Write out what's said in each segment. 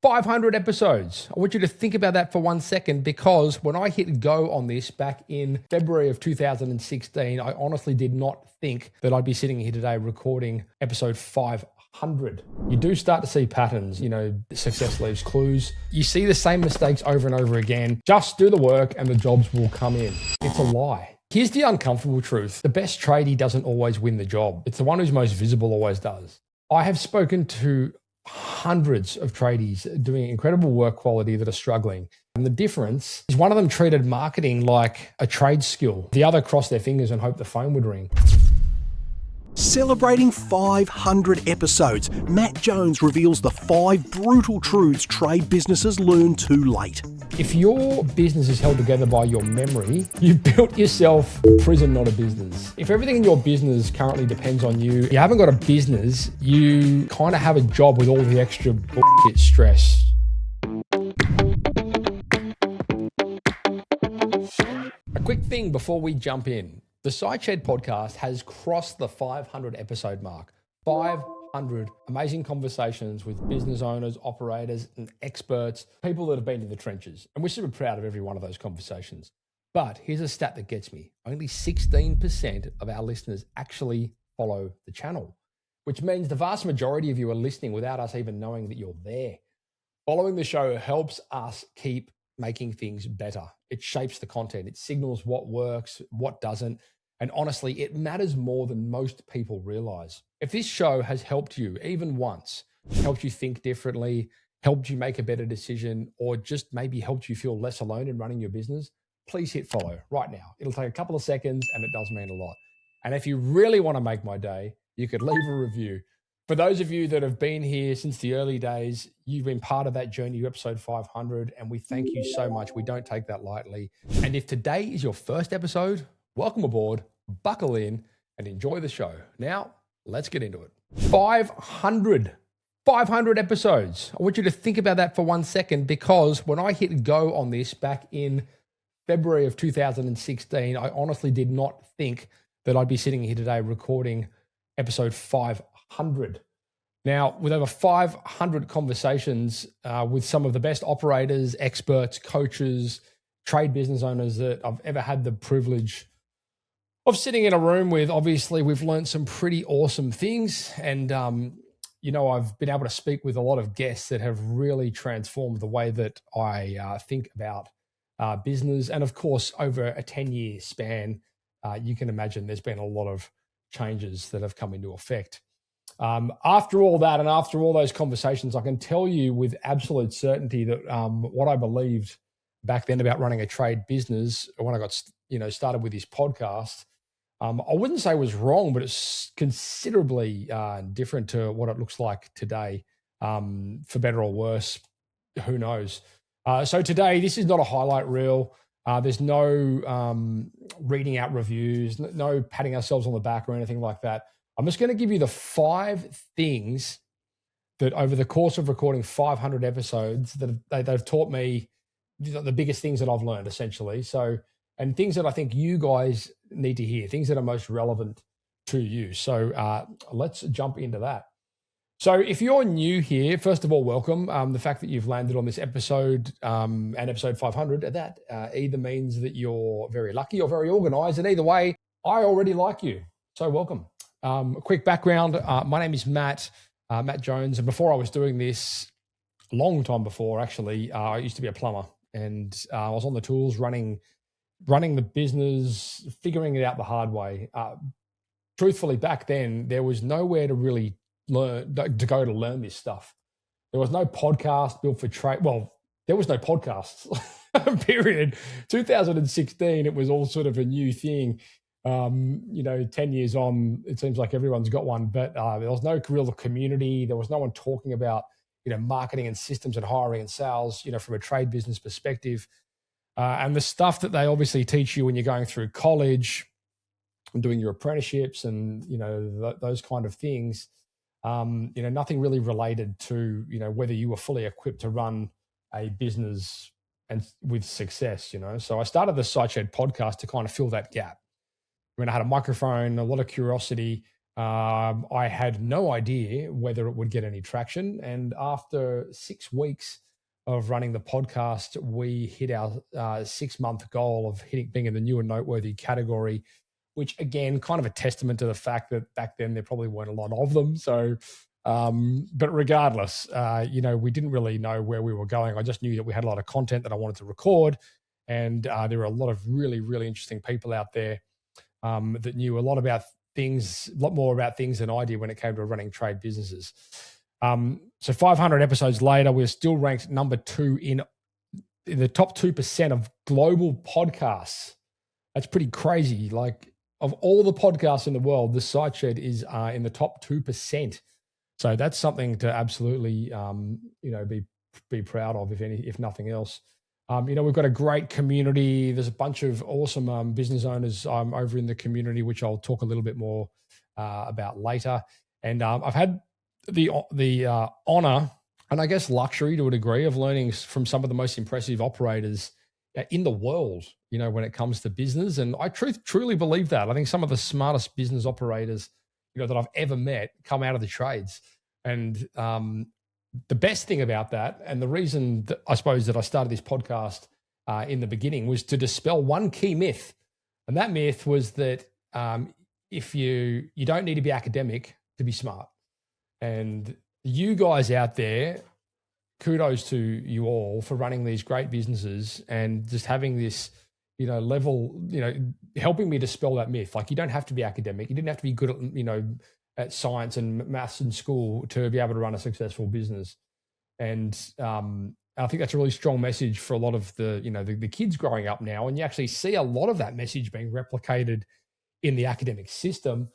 500 episodes. I want you to think about that for 1 second, because when I hit go on this back in February of 2016, I honestly did not think that I'd be sitting here today recording episode 500. You do start to see patterns, success leaves clues. You see the same mistakes over and over again. Just do the work and the jobs will come in. It's a lie. Here's the uncomfortable truth. The best tradie doesn't always win the job. It's the one who's most visible always does. I have spoken to hundreds of tradies doing incredible work quality that are struggling. And the difference is one of them treated marketing like a trade skill. The other crossed their fingers and hoped the phone would ring. Celebrating 500 episodes, Matt Jones reveals the 5 brutal truths trade businesses learn too late. If your business is held together by your memory, you've built yourself a prison, not a business. If everything in your business currently depends on you, you haven't got a business, you kind of have a job with all the extra bullshit stress. A quick thing before we jump in. The Sideshed podcast has crossed the 500 episode mark. 500 amazing conversations with business owners, operators, and experts, people that have been in the trenches. And we're super proud of every one of those conversations. But here's a stat that gets me. Only 16% of our listeners actually follow the channel, which means the vast majority of you are listening without us even knowing that you're there. Following the show helps us keep making things better. It shapes the content. It signals what works, what doesn't. And honestly, it matters more than most people realize. If this show has helped you even once, helped you think differently, helped you make a better decision, or just maybe helped you feel less alone in running your business, please hit follow right now. It'll take a couple of seconds and it does mean a lot. And if you really want to make my day, you could leave a review. For those of you that have been here since the early days, you've been part of that journey to episode 500, and we thank you so much. We don't take that lightly. And if today is your first episode, welcome aboard, buckle in, and enjoy the show. Now, let's get into it. 500 episodes. I want you to think about that for 1 second, because when I hit go on this back in February of 2016, I honestly did not think that I'd be sitting here today recording episode 500. Now, with over 500 conversations with some of the best operators, experts, coaches, trade business owners that I've ever had the privilege of sitting in a room with, obviously, we've learned some pretty awesome things. And, I've been able to speak with a lot of guests that have really transformed the way that I think about business. And of course, over a 10-year span, you can imagine there's been a lot of changes that have come into effect. After all that, and after all those conversations, I can tell you with absolute certainty that what I believed back then about running a trade business, when I got started with this podcast, I wouldn't say it was wrong, but it's considerably different to what it looks like today, for better or worse. Who knows? So today, this is not a highlight reel. There's no reading out reviews, no patting ourselves on the back or anything like that. I'm just going to give you the 5 things that over the course of recording 500 episodes that they've taught me, the biggest things that I've learned, essentially. So, and things that I think you guys need to hear, things that are most relevant to you. So let's jump into that. So if you're new here, first of all, welcome. The fact that you've landed on this episode and episode 500, that either means that you're very lucky or very organized. And either way, I already like you. So welcome. A quick background. My name is Matt Jones. And before I was doing this, a long time before, actually, I used to be a plumber, and I was on the tools running the business, figuring it out the hard way. Truthfully, back then, there was nowhere to really go to learn this stuff. There was no podcast built for trade. Well, there was no podcasts, period. 2016, it was all sort of a new thing. 10 years on, it seems like everyone's got one, but there was no real community. There was no one talking about, marketing and systems and hiring and sales, from a trade business perspective. And the stuff that they obviously teach you when you're going through college and doing your apprenticeships and, those kind of things, nothing really related to, whether you were fully equipped to run a business and with success, So I started the Sideshed podcast to kind of fill that gap. I had a microphone, a lot of curiosity, I had no idea whether it would get any traction. And after 6 weeks of running the podcast, we hit our 6-month goal of being in the new and noteworthy category, which again, kind of a testament to the fact that back then there probably weren't a lot of them. So, but regardless, we didn't really know where we were going. I just knew that we had a lot of content that I wanted to record. And there were a lot of really, really interesting people out there that knew a lot more about things than I did when it came to running trade businesses. So 500 episodes later, we're still ranked number 2 in the top 2% of global podcasts. That's pretty crazy. Like, of all the podcasts in the world, the Site Shed is in the top 2%. So that's something to absolutely, be proud of, if nothing else. We've got a great community. There's a bunch of awesome business owners over in the community, which I'll talk a little bit more about later. And I've had the honor and I guess luxury to a degree of learning from some of the most impressive operators in the world, when it comes to business. And I truly believe that. I think some of the smartest business operators, that I've ever met come out of the trades. And the best thing about that, and the reason that I suppose that I started this podcast in the beginning, was to dispel one key myth. And that myth was that if you don't need to be academic to be smart. And you guys out there, kudos to you all for running these great businesses and just having this, level, helping me dispel that myth. Like, you don't have to be academic. You didn't have to be good at, at science and maths in school to be able to run a successful business. And I think that's a really strong message for a lot of the kids growing up now. And you actually see a lot of that message being replicated in the academic system,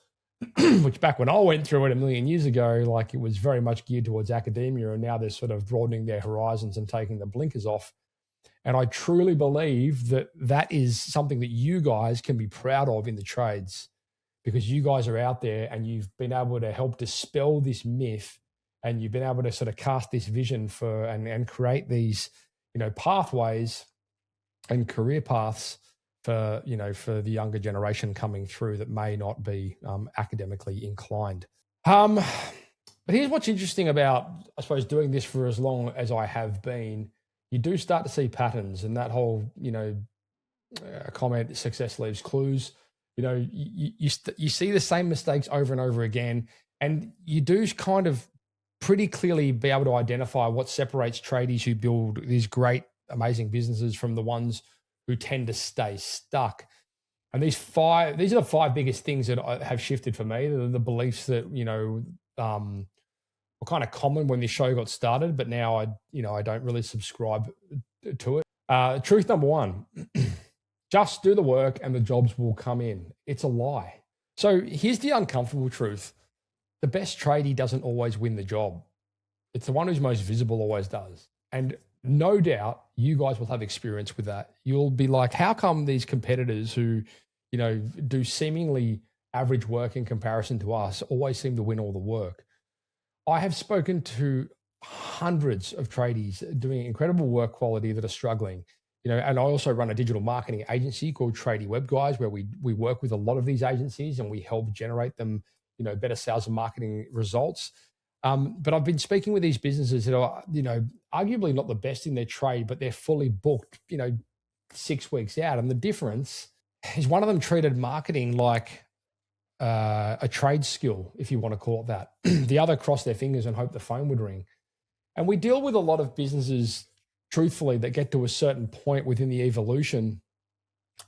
which back when I went through it a million years ago, like, it was very much geared towards academia. And now they're sort of broadening their horizons and taking the blinkers off. And I truly believe that that is something that you guys can be proud of in the trades, because you guys are out there and you've been able to help dispel this myth, and you've been able to sort of cast this vision for and create these, pathways and career paths for the younger generation coming through that may not be academically inclined. But here's what's interesting about, I suppose, doing this for as long as I have been. You do start to see patterns, and that whole, comment, success leaves clues. You see the same mistakes over and over again, and you do kind of pretty clearly be able to identify what separates tradies who build these great, amazing businesses from the ones who tend to stay stuck. And these are the 5 biggest things that have shifted for me. The beliefs that, were kind of common when this show got started, but now I don't really subscribe to it. Truth number 1, just do the work and the jobs will come in. It's a lie. So here's the uncomfortable truth. The best tradie doesn't always win the job. It's the one who's most visible always does. And no doubt you guys will have experience with that. You'll be like, how come these competitors who, do seemingly average work in comparison to us always seem to win all the work? I have spoken to hundreds of tradies doing incredible work quality that are struggling, and I also run a digital marketing agency called Tradie Web Guys, where we work with a lot of these agencies and we help generate them, better sales and marketing results. But I've been speaking with these businesses that are, arguably not the best in their trade, but they're fully booked, 6 weeks out. And the difference is one of them treated marketing like a trade skill, if you want to call it that. The other crossed their fingers and hoped the phone would ring. And we deal with a lot of businesses, truthfully, that get to a certain point within the evolution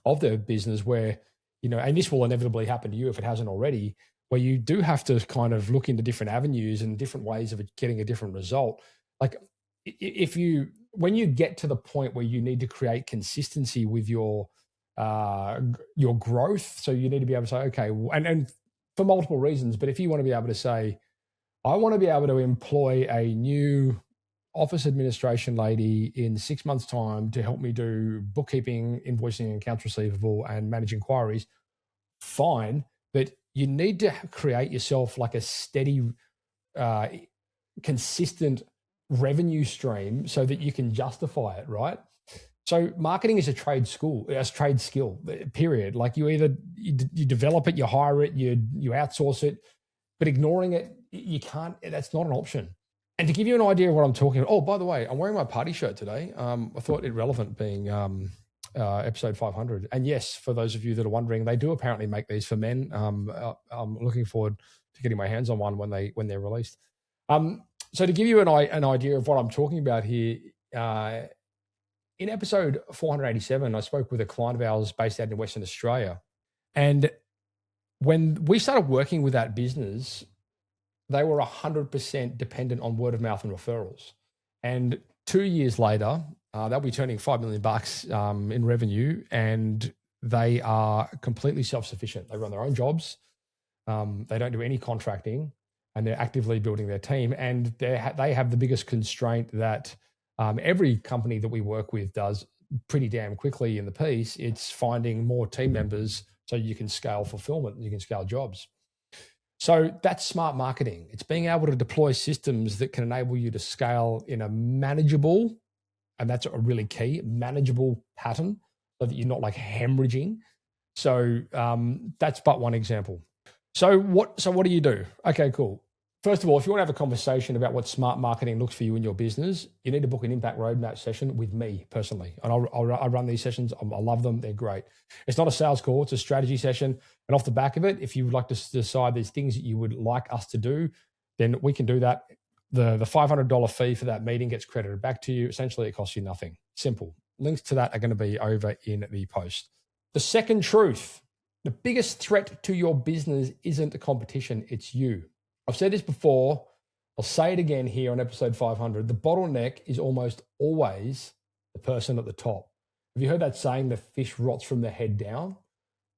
of their business where, and this will inevitably happen to you if it hasn't already, where you do have to kind of look into different avenues and different ways of getting a different result. Like, when you get to the point where you need to create consistency with your growth, so you need to be able to say, okay, and for multiple reasons, but if you want to be able to say, I want to be able to employ a new office administration lady in 6 months' time to help me do bookkeeping, invoicing, accounts receivable, and manage inquiries, fine, but you need to create yourself like a steady, consistent revenue stream so that you can justify it, right? So marketing is a trade skill, period. Like, you either you develop it, you hire it, you outsource it, but ignoring it, you can't, that's not an option. And to give you an idea of what I'm talking about, oh, by the way, I'm wearing my party shirt today. I thought it relevant being episode 500. And yes, for those of you that are wondering, they do apparently make these for men. I'm looking forward to getting my hands on one when they're released. So to give you an idea of what I'm talking about here, in episode 487, I spoke with a client of ours based out in Western Australia. And when we started working with that business, they were 100% dependent on word of mouth and referrals. And 2 years later, they'll be turning $5 million in revenue, and they are completely self-sufficient. They run their own jobs. They don't do any contracting, and they're actively building their team. And they have the biggest constraint that every company that we work with does pretty damn quickly in the piece. It's finding more team members so you can scale fulfillment, you can scale jobs. So that's smart marketing. It's being able to deploy systems that can enable you to scale in a manageable, and that's a really key, manageable pattern so that you're not like hemorrhaging. So that's but one example. So what do you do? Okay, cool. First of all, if you want to have a conversation about what smart marketing looks for you in your business, you need to book an impact roadmap session with me personally. And I run these sessions. I love them. They're great. It's not a sales call. It's a strategy session. And off the back of it, if you would like to decide there's things that you would like us to do, then we can do that. The $500 fee for that meeting gets credited back to you. Essentially, it costs you nothing. Simple. Links to that are going to be over in the post. The second truth, the biggest threat to your business isn't the competition. It's you. I've said this before. I'll say it again here on episode 500. The bottleneck is almost always the person at the top. Have you heard that saying, the fish rots from the head down?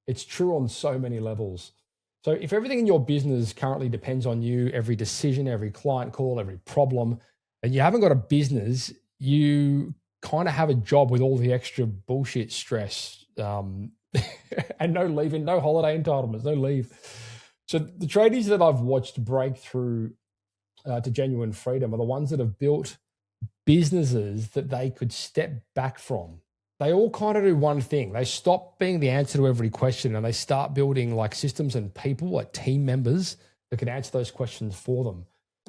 It's true on so many levels. So if everything in your business currently depends on you, every decision, every client call, every problem, and you haven't got a business, you kind of have a job with all the extra bullshit stress and no leaving, no holiday entitlements, no leave. So the tradies that I've watched break through to genuine freedom are the ones that have built businesses that they could step back from. They all kind of do one thing. They stop being the answer to every question and they start building like systems and people, like team members that can answer those questions for them.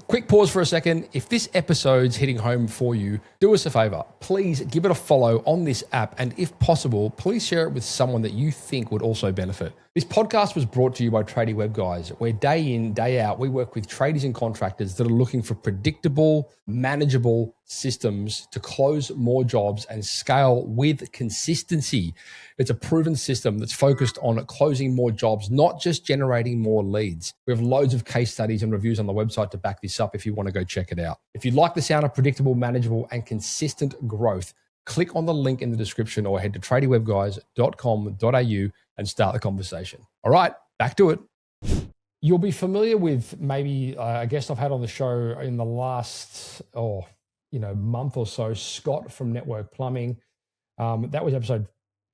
Quick pause for a second. If this episode's hitting home for you, do us a favor. Please give it a follow on this app. And if possible, please share it with someone that you think would also benefit. This podcast was brought to you by Tradie Web Guys, where day in, day out, we work with tradies and contractors that are looking for predictable, manageable systems to close more jobs and scale with consistency. It's a proven system that's focused on closing more jobs, not just generating more leads. We have loads of case studies and reviews on the website to back this up if you want to go check it out. If you like the sound of predictable, manageable, and consistent growth, click on the link in the description or head to tradiewebguys.com.au and start the conversation. All right, back to it. You'll be familiar with maybe a guest I've had on the show in the last month or so, Scott from Network Plumbing. That was episode,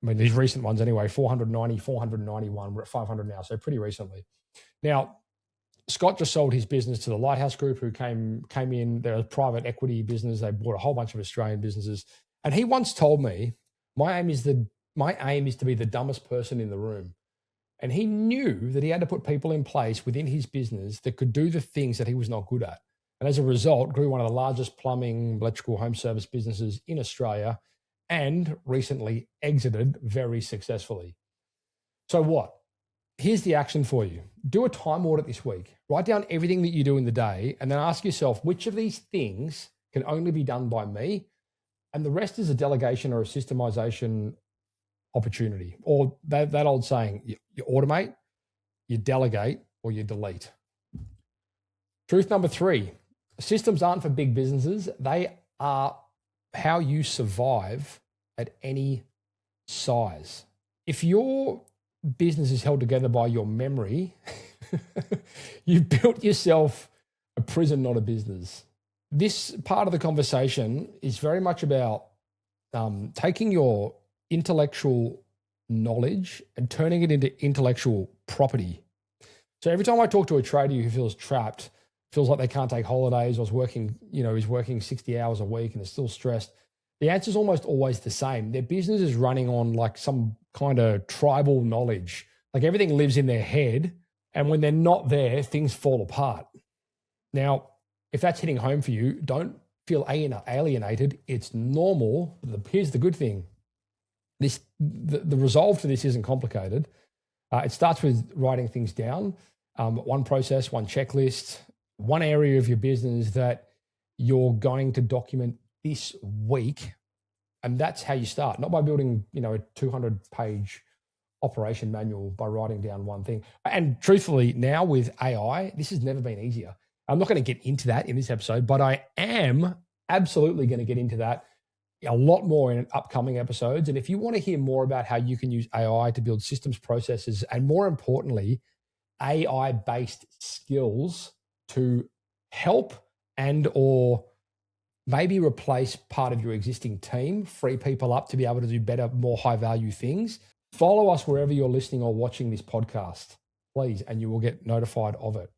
these recent ones anyway, 490, 491. We're at 500 now, so pretty recently. Now, Scott just sold his business to the Lighthouse Group, who came in. They're a private equity business. They bought a whole bunch of Australian businesses. And he once told me, my aim is to be the dumbest person in the room. And he knew that he had to put people in place within his business that could do the things that he was not good at. And as a result, grew one of the largest plumbing, electrical, home service businesses in Australia and recently exited very successfully. So what? Here's the action for you. Do a time audit this week. Write down everything that you do in the day and then ask yourself, which of these things can only be done by me? And the rest is a delegation or a systemization opportunity. Or that old saying, you automate, you delegate, or you delete. Truth number 3, systems aren't for big businesses. They are how you survive at any size. If your business is held together by your memory, you've built yourself a prison, not a business. This part of the conversation is very much about taking your intellectual knowledge and turning it into intellectual property. So every time I talk to a tradie who feels trapped, feels like they can't take holidays, or is working, he's working 60 hours a week and is still stressed, the answer is almost always the same. Their business is running on like some kind of tribal knowledge. Like everything lives in their head And when they're not there, things fall apart. Now, if that's hitting home for you, don't feel alienated. It's normal. Here's the good thing. The resolve to this isn't complicated. It starts with writing things down, one process, one checklist, one area of your business that you're going to document this week. And that's how you start, not by building, a 200-page operation manual by writing down one thing. And truthfully, now with AI, this has never been easier. I'm not going to get into that in this episode, but I am absolutely going to get into that a lot more in upcoming episodes. And if you want to hear more about how you can use AI to build systems, processes, and more importantly, AI-based skills to help and or maybe replace part of your existing team, free people up to be able to do better, more high-value things, follow us wherever you're listening or watching this podcast, please, and you will get notified of it.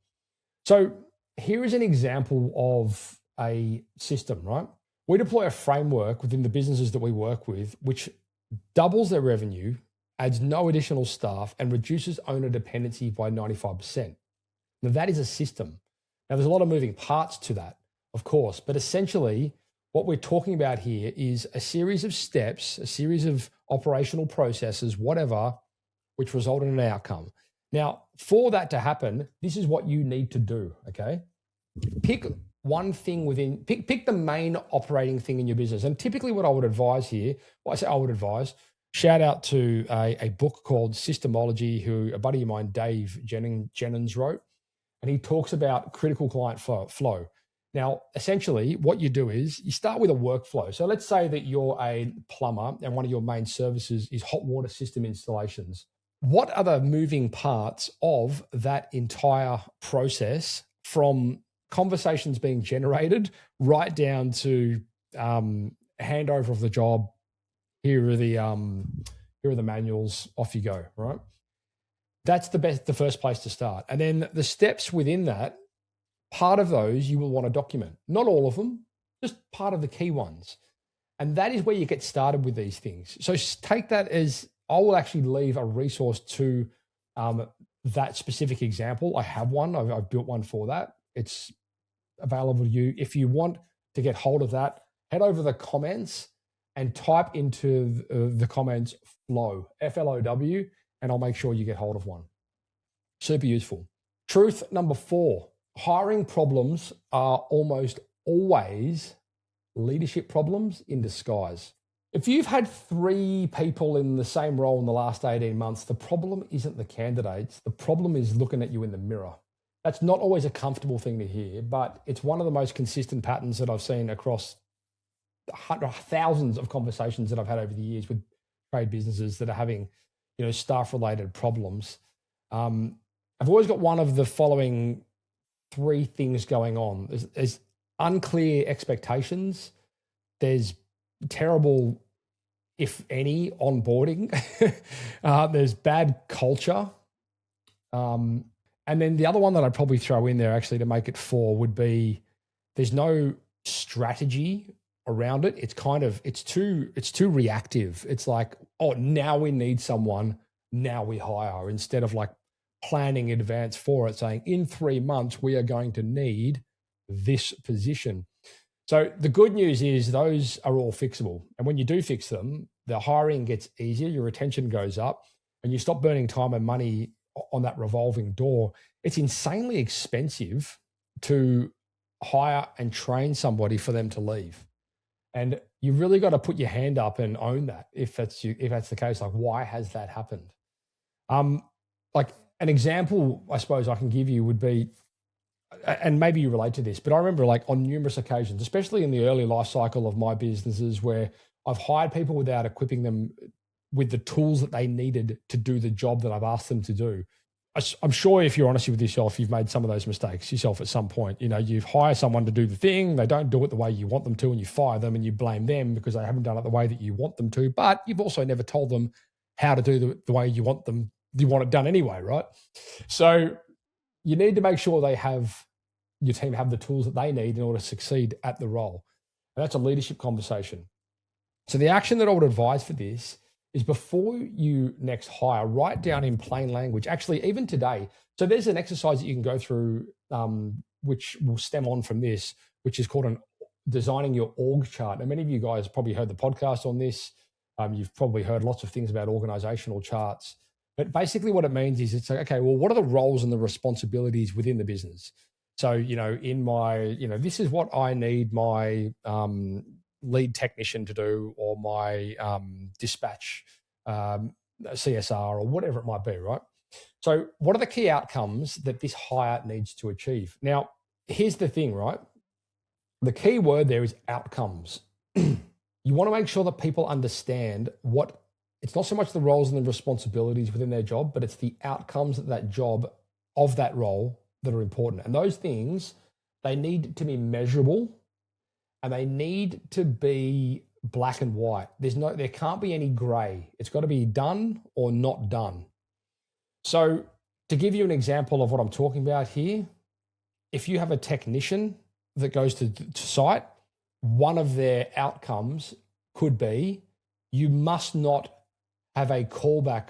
So here is an example of a system, right? We deploy a framework within the businesses that we work with, which doubles their revenue, adds no additional staff, and reduces owner dependency by 95%. Now, that is a system. Now, there's a lot of moving parts to that, of course, but essentially what we're talking about here is a series of steps, a series of operational processes, whatever, which result in an outcome. Now, for that to happen, this is what you need to do, okay? Pick one thing pick the main operating thing in your business. And typically what I would advise here, shout out to a book called Systemology, who a buddy of mine, Dave Jennings, wrote. And he talks about critical client flow. Now, essentially what you do is you start with a workflow. So let's say that you're a plumber and one of your main services is hot water system installations. What are the moving parts of that entire process, from conversations being generated right down to handover of the job? Here are the manuals, off you go, right? That's the first place to start. And then the steps within that, part of those you will want to document. Not all of them, just part of the key ones. And that is where you get started with these things. So take that as, I will actually leave a resource to that specific example. I have one, I've built one for that. It's available to you. If you want to get hold of that, head over the comments and type into the comments flow, F-L-O-W, and I'll make sure you get hold of one. Super useful. Truth number 4, hiring problems are almost always leadership problems in disguise. If you've had 3 people in the same role in the last 18 months, the problem isn't the candidates. The problem is looking at you in the mirror. That's not always a comfortable thing to hear, but it's one of the most consistent patterns that I've seen across thousands of conversations that I've had over the years with trade businesses that are having, staff-related problems. I've always got one of the following 3 things going on. There's unclear expectations. There's terrible, if any, onboarding. There's bad culture. And then the other one that I'd probably throw in there actually to make it 4 would be there's no strategy around it. It's too reactive. It's like, oh, now we need someone, now we hire, instead of like planning in advance for it, saying in 3 months we are going to need this position. So the good news is those are all fixable. And when you do fix them, the hiring gets easier, your retention goes up, and you stop burning time and money on that revolving door. It's insanely expensive to hire and train somebody for them to leave. And you really got to put your hand up and own that if that's the case. Like, why has that happened? Like an example, I suppose I can give you would be, and maybe you relate to this, but I remember like on numerous occasions, especially in the early life cycle of my businesses, where I've hired people without equipping them with the tools that they needed to do the job that I've asked them to do. I'm sure if you're honest with yourself, you've made some of those mistakes yourself at some point. You hire someone to do the thing, they don't do it the way you want them to, and you fire them and you blame them because they haven't done it the way that you want them to, but you've also never told them how to do the way you want it done anyway, right? So you need to make sure your team have the tools that they need in order to succeed at the role. And that's a leadership conversation. So the action that I would advise for this is before you next hire, write down in plain language, actually, even today. So there's an exercise that you can go through, which will stem on from this, which is called designing your org chart. And many of you guys probably heard the podcast on this. You've probably heard lots of things about organizational charts. But basically what it means is it's like, okay, well, what are the roles and the responsibilities within the business? So, in my, this is what I need my lead technician to do, or my dispatch CSR, or whatever it might be, right? So what are the key outcomes that this hire needs to achieve? Now, here's the thing, right? The key word there is outcomes. You want to make sure that people understand it's not so much the roles and the responsibilities within their job, but it's the outcomes of that role that are important. And those things, they need to be measurable, and they need to be black and white. There can't be any gray. It's got to be done or not done. So to give you an example of what I'm talking about here, if you have a technician that goes to site, one of their outcomes could be you must not have a callback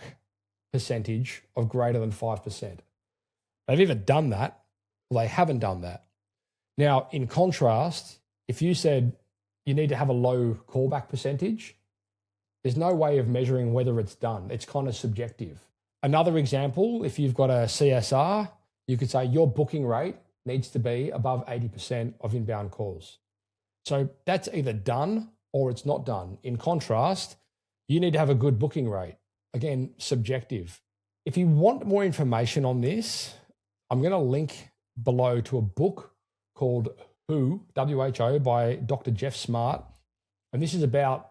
percentage of greater than 5%. They've either done that or they haven't done that. Now, in contrast, if you said you need to have a low callback percentage, there's no way of measuring whether it's done. It's kind of subjective. Another example, if you've got a CSR, you could say your booking rate needs to be above 80% of inbound calls. So that's either done or it's not done. In contrast, you need to have a good booking rate. Again, subjective. If you want more information on this, I'm going to link below to a book called WHO, by Dr. Jeff Smart. And this is about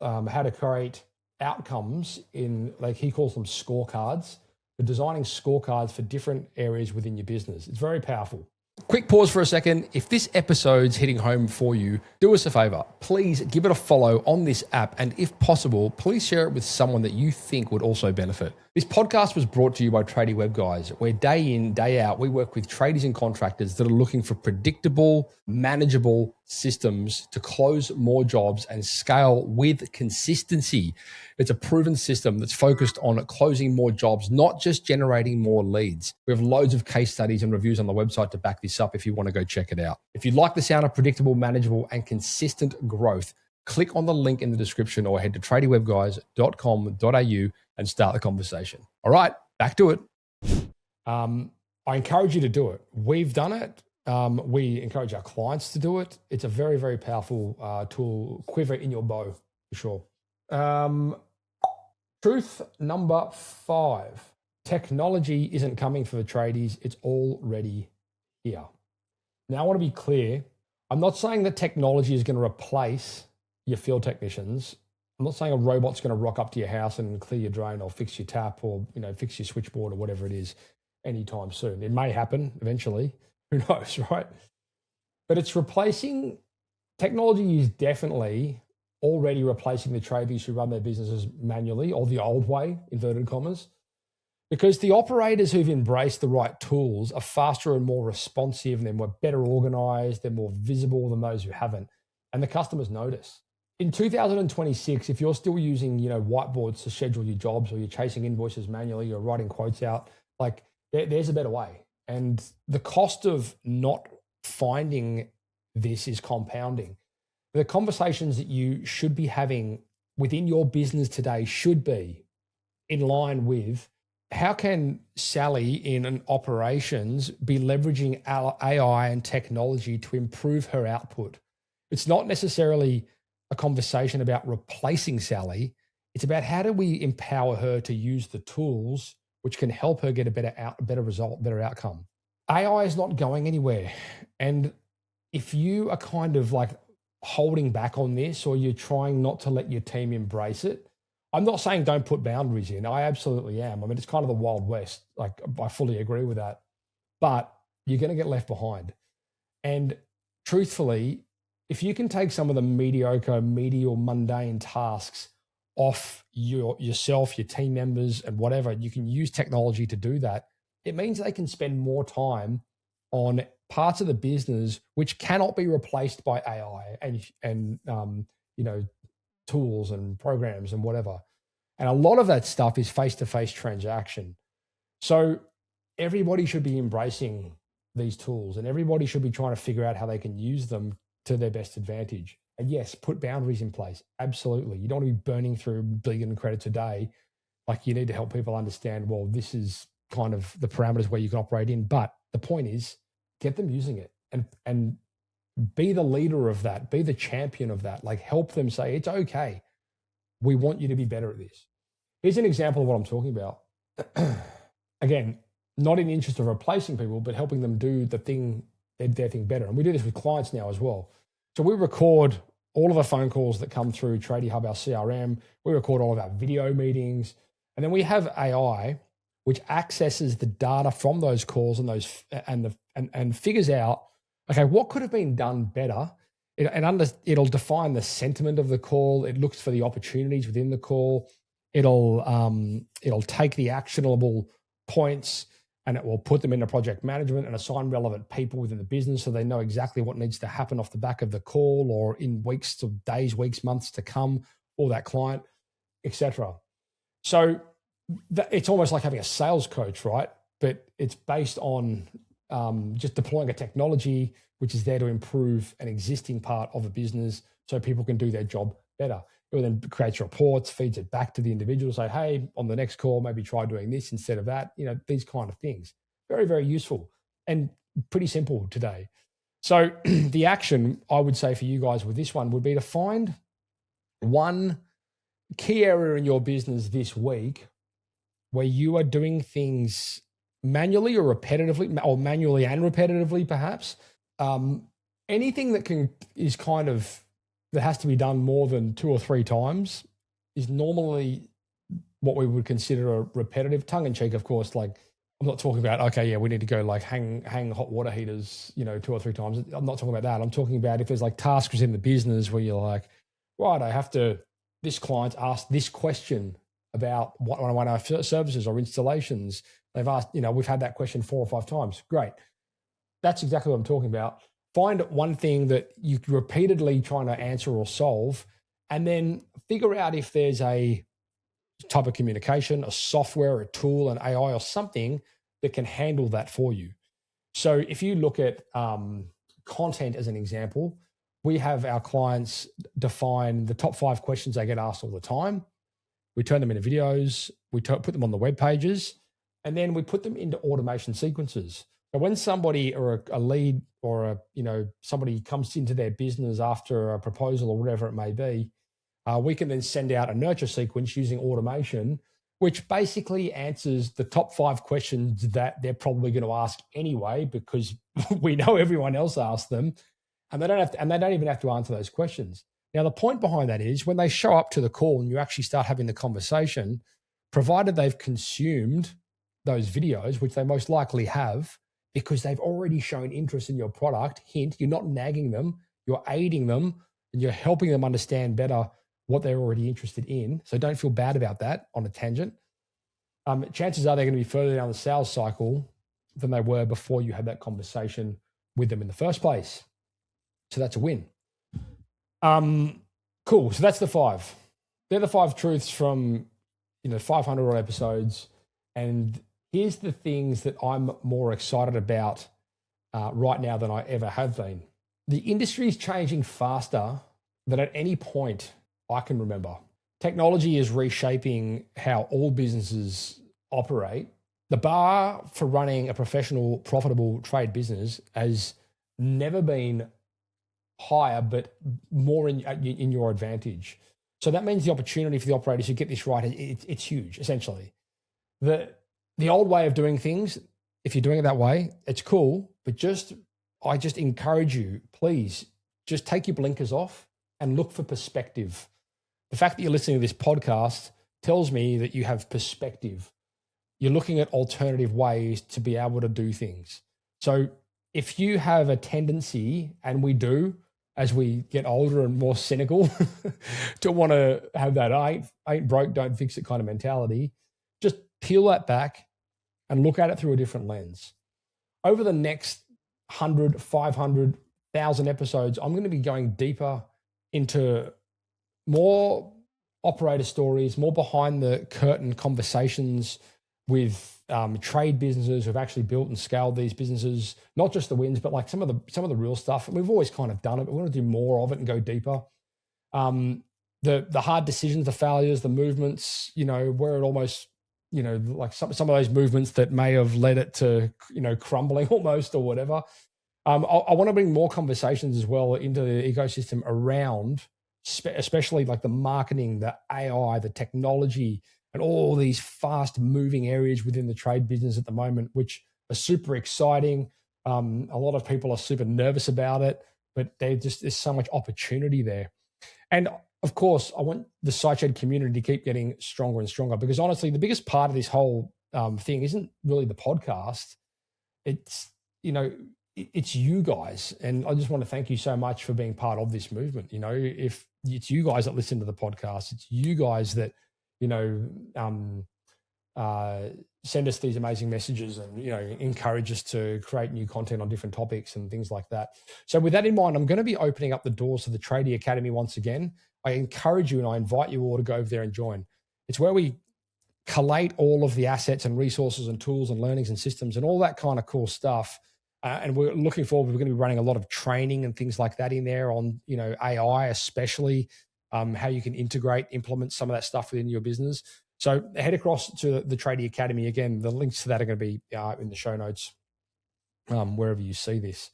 how to create outcomes he calls them scorecards, for designing scorecards for different areas within your business. It's very powerful. Quick pause for a second. If this episode's hitting home for you, do us a favor. Please give it a follow on this app. And if possible, please share it with someone that you think would also benefit. This podcast was brought to you by Tradie Web Guys, where day in, day out, we work with tradies and contractors that are looking for predictable, manageable systems to close more jobs and scale with consistency. It's a proven system that's focused on closing more jobs, not just generating more leads. We have loads of case studies and reviews on the website to back this up if you want to go check it out. If you like the sound of predictable, manageable, and consistent growth, click on the link in the description or head to tradiewebguys.com.au and start the conversation. All right, back to it. I encourage you to do it. We've done it. We encourage our clients to do it. It's a very, very powerful tool, quiver in your bow, for sure. Truth number 5. Technology isn't coming for the tradies. It's already here. Now, I want to be clear. I'm not saying that technology is going to replace your field technicians. I'm not saying a robot's going to rock up to your house and clear your drain or fix your tap or fix your switchboard or whatever it is anytime soon. It may happen eventually. Who knows, right? But it's replacing. Technology is definitely already replacing the tradies who run their businesses manually, or the old way, inverted commas, because the operators who've embraced the right tools are faster and more responsive, and they're more better organized, they're more visible than those who haven't, and the customers notice. In 2026, if you're still using, whiteboards to schedule your jobs, or you're chasing invoices manually, you're writing quotes out, there's a better way. And the cost of not finding this is compounding. The conversations that you should be having within your business today should be in line with, how can Sally in an operations be leveraging AI and technology to improve her output? It's not necessarily a conversation about replacing Sally. It's about how do we empower her to use the tools which can help her get a better result, better outcome. AI is not going anywhere. And if you are kind of holding back on this, or you're trying not to let your team embrace it, I'm not saying don't put boundaries in. I absolutely am. I mean, it's kind of the Wild West. I fully agree with that. But you're going to get left behind. And truthfully, if you can take some of the mediocre, menial, mundane tasks off yourself, your team members, and whatever, you can use technology to do that. It means they can spend more time on parts of the business which cannot be replaced by AI and tools and programs and whatever. And a lot of that stuff is face-to-face transaction. So everybody should be embracing these tools, and everybody should be trying to figure out how they can use them to their best advantage. And yes, put boundaries in place. Absolutely. You don't want to be burning through $1 billion credits a day. Like, you need to help people understand, well, this is kind of the parameters where you can operate in. But the point is, get them using it and be the leader of that, be the champion of that. Like, help them say, it's okay. We want you to be better at this. Here's an example of what I'm talking about. Again, not in the interest of replacing people, but helping them do their thing better. And we do this with clients now as well. So we record all of the phone calls that come through Tradie Hub, our CRM. We record all of our video meetings. And then we have AI, which accesses the data from those calls and figures out, okay, what could have been done better? It'll define the sentiment of the call. It looks for the opportunities within the call. It'll take the actionable points and it will put them into project management and assign relevant people within the business so they know exactly what needs to happen off the back of the call or in weeks to days, weeks, months to come, or that client, etc. So it's almost like having a sales coach, right? But it's based on just deploying a technology which is there to improve an existing part of a business so people can do their job better. It then creates reports, feeds it back to the individual, say, hey, on the next call, maybe try doing this instead of that. These kind of things. Very, very useful and pretty simple today. So the action I would say for you guys with this one would be to find one key area in your business this week where you are doing things manually or repetitively, or manually and repetitively perhaps. Anything that that has to be done more than 2 or 3 times is normally what we would consider a repetitive. Tongue in cheek, of course. Like, I'm not talking about, okay, yeah, we need to go like hang hot water heaters, 2 or 3 times. I'm not talking about that. I'm talking about if there's like tasks in the business where you're like, right, this client asked this question about one of our services or installations. They've asked, we've had that question 4 or 5 times. Great. That's exactly what I'm talking about. Find one thing that you're repeatedly trying to answer or solve, and then figure out if there's a type of communication, a software, a tool, an AI or something that can handle that for you. So if you look at content as an example, we have our clients define the top 5 questions they get asked all the time. We turn them into videos, we put them on the web pages, and then we put them into automation sequences. So when somebody or a lead or somebody comes into their business after a proposal or whatever it may be, we can then send out a nurture sequence using automation, which basically answers the top 5 questions that they're probably going to ask anyway, because we know everyone else asked them, and they don't even have to answer those questions. Now, the point behind that is when they show up to the call and you actually start having the conversation, provided they've consumed those videos, which they most likely have, because they've already shown interest in your product. Hint, you're not nagging them, you're aiding them, and you're helping them understand better what they're already interested in. So don't feel bad about that on a tangent. Chances are they're going to be further down the sales cycle than they were before you had that conversation with them in the first place. So that's a win. Cool. So that's the 5. They're the 5 truths from 500 odd episodes. And here's the things that I'm more excited about right now than I ever have been. The industry is changing faster than at any point I can remember. Technology is reshaping how all businesses operate. The bar for running a professional, profitable trade business has never been higher, but more in your advantage. So that means the opportunity for the operators to get this right, it's huge, essentially. The old way of doing things, if you're doing it that way, it's cool, but I just encourage you, please, just take your blinkers off and look for perspective. The fact that you're listening to this podcast tells me that you have perspective. You're looking at alternative ways to be able to do things. So if you have a tendency, and we do, as we get older and more cynical, to want to have that ain't broke, don't fix it kind of mentality, just peel that back and look at it through a different lens. Over the next 100, 500, 1,000 episodes, I'm going to be going deeper into more operator stories, more behind the curtain conversations with trade businesses who've actually built and scaled these businesses, not just the wins, but like some of the real stuff. And we've always kind of done it, but we want to do more of it and go deeper. The hard decisions, the failures, the movements, where it almost, like some of those movements that may have led it to, crumbling almost or whatever. I want to bring more conversations as well into the ecosystem around, especially like the marketing, the AI, the technology, and all these fast moving areas within the trade business at the moment, which are super exciting. A lot of people are super nervous about it, but there's so much opportunity there. And of course, I want the SiteShed community to keep getting stronger and stronger, because honestly, the biggest part of this whole thing isn't really the podcast. It's, it's you guys. And I just want to thank you so much for being part of this movement. If it's you guys that listen to the podcast, it's you guys that, send us these amazing messages and, encourage us to create new content on different topics and things like that. So with that in mind, I'm going to be opening up the doors to the Tradie Academy once again. I encourage you and I invite you all to go over there and join. It's where we collate all of the assets and resources and tools and learnings and systems and all that kind of cool stuff. And we're looking forward, we're going to be running a lot of training and things like that in there on, AI, especially how you can implement some of that stuff within your business. So head across to the Tradie Academy. Again, the links to that are going to be in the show notes, wherever you see this.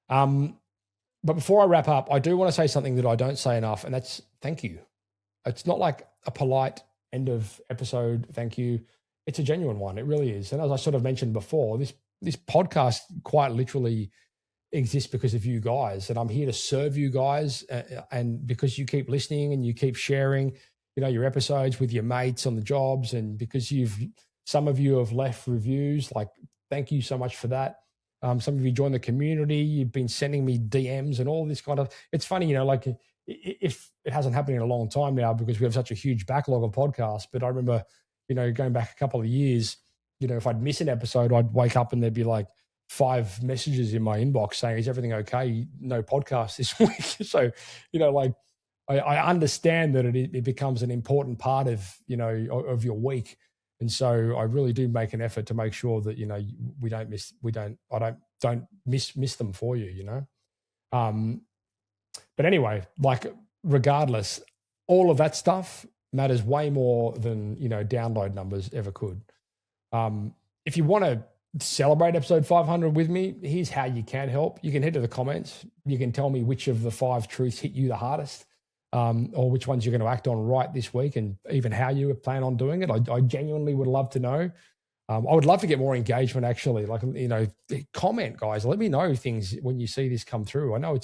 But before I wrap up, I do want to say something that I don't say enough, and that's thank you. It's not like a polite end of episode thank you. It's a genuine one. It really is. And as I sort of mentioned before, this podcast quite literally exists because of you guys, and I'm here to serve you guys. And because you keep listening and you keep sharing, your episodes with your mates on the jobs, and because some of you have left reviews, like thank you so much for that. Some of you joined the community, you've been sending me DMs and all this kind of, it's funny, like if it hasn't happened in a long time now because we have such a huge backlog of podcasts, but I remember, going back a couple of years, if I'd miss an episode, I'd wake up and there'd be like 5 messages in my inbox saying, is everything okay? No podcast this week. So, I understand that it becomes an important part of, of your week. And so I really do make an effort to make sure that, I don't miss them for you, But anyway, like regardless, all of that stuff matters way more than, download numbers ever could. If you want to celebrate episode 500 with me, here's how you can help. You can head to the comments. You can tell me which of the 5 truths hit you the hardest. Or which ones you're going to act on right this week, and even how you plan on doing it. I genuinely would love to know. I would love to get more engagement, actually. Like, comment, guys. Let me know things when you see this come through. I know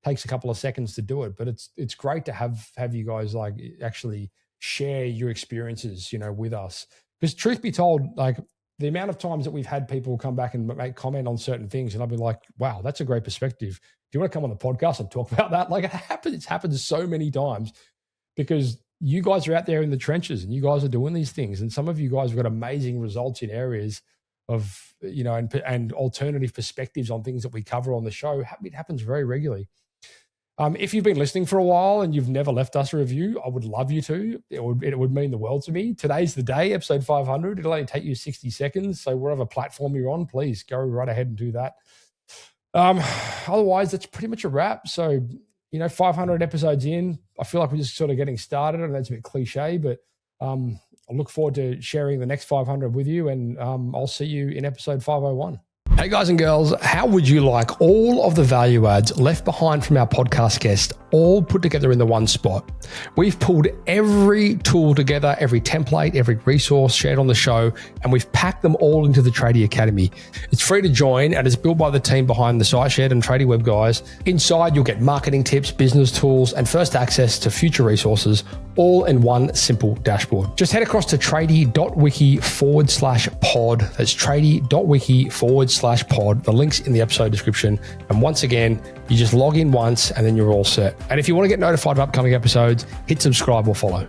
takes a couple of seconds to do it, but it's great to have you guys like actually share your experiences, with us. Because truth be told, like the amount of times that we've had people come back and make comment on certain things, and I'll be like, wow, that's a great perspective. Do you want to come on the podcast and talk about that? Like it's happened so many times because you guys are out there in the trenches and you guys are doing these things. And some of you guys have got amazing results in areas of, and alternative perspectives on things that we cover on the show. It happens very regularly. If you've been listening for a while and you've never left us a review, I would love you to. It would mean the world to me. Today's the day, episode 500. It'll only take you 60 seconds. So whatever platform you're on, please go right ahead and do that. Otherwise, that's pretty much a wrap. So, 500 episodes in, I feel like we're just sort of getting started. And that's a bit cliche, but I look forward to sharing the next 500 with you, and I'll see you in episode 501. Hey guys and girls, how would you like all of the value adds left behind from our podcast guest all put together in the one spot? We've pulled every tool together, every template, every resource shared on the show, and we've packed them all into the Tradie Academy. It's free to join, and it's built by the team behind the SiteShed and Tradie Web guys. Inside, you'll get marketing tips, business tools, and first access to future resources, all in one simple dashboard. Just head across to tradie.wiki/pod. That's tradie.wiki/pod. The link's in the episode description. And once again, you just log in once and then you're all set. And if you want to get notified of upcoming episodes, hit subscribe or follow.